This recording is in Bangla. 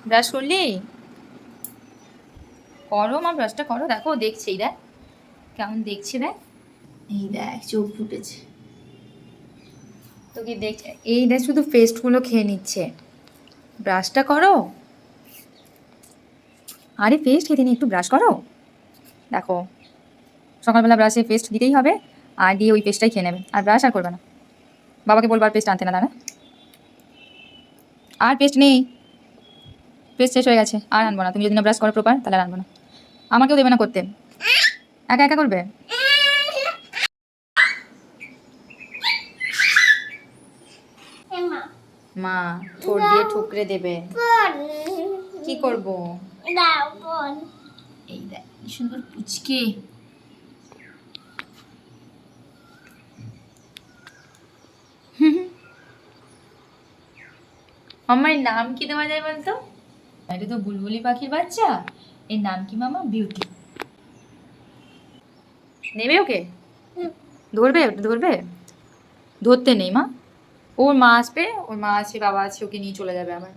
ব্রাশ করলি? করো মা, ব্রাশটা করো। দেখো দেখছে, এই দেখ কেমন দেখছে, দেখ এই দেখ চোখ ফুটেছে তো কি দেখছে, এই দেখ শুধু পেস্টগুলো খেয়ে নিচ্ছে। ব্রাশটা করো। আরে পেস্ট খেতে নিয়ে একটু ব্রাশ করো। দেখো সকালবেলা ব্রাশে পেস্ট দিতেই হবে, আর দিয়ে ওই পেস্টটাই খেয়ে নেবে, আর ব্রাশ আর করবে না। বাবাকে বলবার পেস্ট আনতে না দাঁড়া। আর পেস্ট নেই, পেস্ট শেষ হয়ে গেছে, আর আনবো না। তুমি যদি না ব্রাশ করো প্রপার তাহলে আর আনবো না। আমাকেও দেবে না করতে, একা একা করবে। মা ঠোঁট দিয়ে ঠুকরে দেবে। কি করব? এই দেখ কি সুন্দর পুচকে। আমার নাম কি দেওয়া যায় বলতো? এটা তো বুলবুলি পাখির বাচ্চা, এর নাম কি মামা? বিউটি। নেবে ওকে? ধরবে? ধরবে? ধরতে নেই মা, ওর মা আসবে, ওর মা আছে, বাবা আছে, ওকে নিয়ে চলে যাবে আবার।